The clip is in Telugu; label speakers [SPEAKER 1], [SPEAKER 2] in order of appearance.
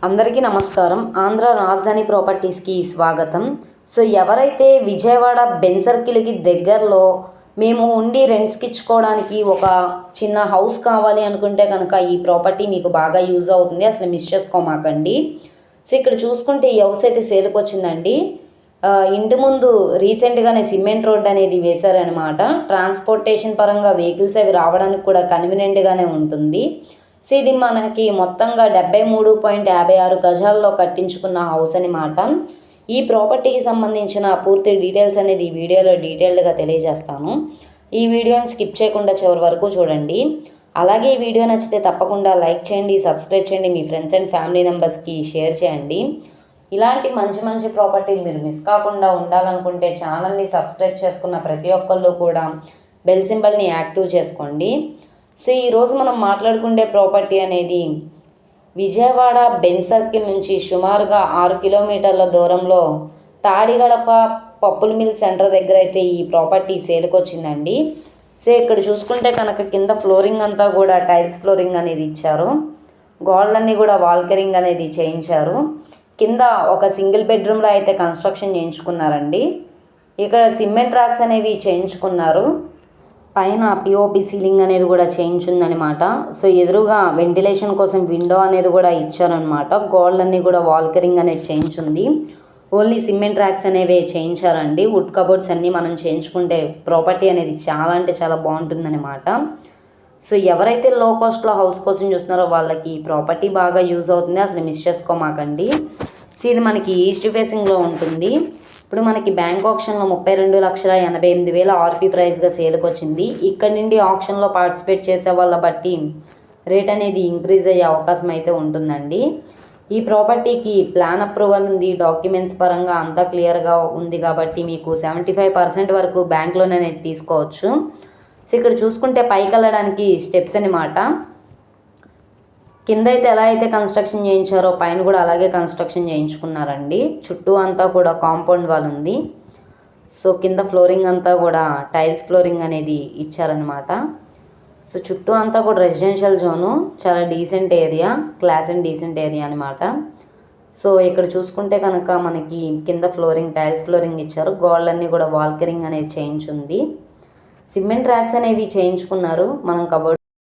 [SPEAKER 1] అందరికీ నమస్కారం. ఆంధ్ర రాజధాని ప్రాపర్టీస్కి స్వాగతం. సో ఎవరైతే విజయవాడ బెన్ సర్కిల్కి దగ్గరలో మేము ఉండి రెంట్స్కి ఇచ్చుకోవడానికి ఒక చిన్న హౌస్ కావాలి అనుకుంటే కనుక ఈ ప్రాపర్టీ మీకు బాగా యూజ్ అవుతుంది, అసలు మిస్ చేసుకోమాకండి. సో ఇక్కడ చూసుకుంటే ఈ హౌస్ అయితే సేల్కి వచ్చిందండి. ఇంటి ముందు రీసెంట్గానే సిమెంట్ రోడ్ అనేది వేశారనమాట. ట్రాన్స్పోర్టేషన్ పరంగా వెహికల్స్ అవి రావడానికి కూడా కన్వీనియంట్గానే ఉంటుంది. సో ఇది మనకి మొత్తంగా 73.56 గజాల్లో కట్టించుకున్న హౌస్ అనమాట. ఈ ప్రాపర్టీకి సంబంధించిన పూర్తి డీటెయిల్స్ అనేది ఈ వీడియోలో డీటెయిల్డ్గా తెలియజేస్తాను. ఈ వీడియోని స్కిప్ చేయకుండా చివరి వరకు చూడండి. అలాగే ఈ వీడియో నచ్చితే తప్పకుండా లైక్ చేయండి, సబ్స్క్రైబ్ చేయండి, మీ ఫ్రెండ్స్ అండ్ ఫ్యామిలీ మెంబర్స్కి షేర్ చేయండి. ఇలాంటి మంచి మంచి ప్రాపర్టీలు మీరు మిస్ కాకుండా ఉండాలనుకుంటే ఛానల్ని సబ్స్క్రైబ్ చేసుకున్న ప్రతి ఒక్కళ్ళు కూడా బెల్ సింబల్ని యాక్టివ్ చేసుకోండి. సో ఈరోజు మనం మాట్లాడుకునే ప్రాపర్టీ అనేది విజయవాడ బెన్ సర్కిల్ నుంచి సుమారుగా 6 కిలోమీటర్ల దూరంలో తాడిగడప పప్పుల మిల్ సెంటర్ దగ్గర అయితే ఈ ప్రాపర్టీ సేల్కి వచ్చిందండి. సో ఇక్కడ చూసుకుంటే కనుక కింద ఫ్లోరింగ్ అంతా కూడా టైల్స్ ఫ్లోరింగ్ అనేది ఇచ్చారు. గోడలన్నీ కూడా వాల్కరింగ్ అనేది చేయించారు. కింద ఒక సింగిల్ బెడ్రూమ్లో అయితే కన్స్ట్రక్షన్ చేయించుకున్నారండి. ఇక్కడ సిమెంట్ ర్యాక్స్ అనేవి చేయించుకున్నారు. పైన పిఓపి సీలింగ్ అనేది కూడా చేయించిందనమాట. సో ఎదురుగా వెంటిలేషన్ కోసం విండో అనేది కూడా ఇచ్చారనమాట. గోడలన్నీ కూడా వాల్కరింగ్ అనేది చేయించింది. ఓన్లీ సిమెంట్ ర్యాక్స్ అనేవి చేయించారండి. వుడ్ కబోర్డ్స్ అన్నీ మనం చేయించుకుంటే ప్రాపర్టీ అనేది చాలా అంటే చాలా బాగుంటుందన్నమాట. సో ఎవరైతే లో కాస్ట్లో హౌస్ కోసం చూస్తున్నారో వాళ్ళకి ఈ ప్రాపర్టీ బాగా యూజ్ అవుతుంది, అసలు మిస్ చేసుకోమాకండి. సో ఇది మనకి ఈస్ట్ ఫేసింగ్లో ఉంటుంది. ఇప్పుడు మనకి బ్యాంక్ ఆప్షన్లో 32,88,000 ఆర్పీ ప్రైస్గా సేల్కి వచ్చింది. ఇక్కడ నుండి ఆప్షన్లో పార్టిసిపేట్ చేసే వాళ్ళ బట్టి రేట్ అనేది ఇంక్రీజ్ అయ్యే అవకాశం అయితే ఉంటుందండి. ఈ ప్రాపర్టీకి ప్లాన్ అప్రూవల్ ఉంది, డాక్యుమెంట్స్ పరంగా అంతా క్లియర్గా ఉంది కాబట్టి మీకు 75% వరకు బ్యాంక్ లోన్ అనేది తీసుకోవచ్చు. సో ఇక్కడ చూసుకుంటే పైకి వెళ్ళడానికి స్టెప్స్ అనమాట. కింద అయితే ఎలా అయితే కన్స్ట్రక్షన్ చేయించారో పైన కూడా అలాగే కన్స్ట్రక్షన్ చేయించుకున్నారండి. చుట్టూ అంతా కూడా కాంపౌండ్ వాల్ ఉంది. సో కింద ఫ్లోరింగ్ అంతా కూడా టైల్స్ ఫ్లోరింగ్ అనేది ఇచ్చారనమాట. సో చుట్టూ అంతా కూడా రెసిడెన్షియల్ జోను, చాలా decent area, class and decent area అనమాట. సో ఇక్కడ చూసుకుంటే కనుక మనకి కింద ఫ్లోరింగ్ టైల్స్ ఫ్లోరింగ్ ఇచ్చారు. గోడలన్నీ కూడా వాల్కరింగ్ అనేది చేయించుంది. సిమెంట్ ర్యాక్స్ అనేవి చేయించుకున్నారు. మనం కబోర్డ్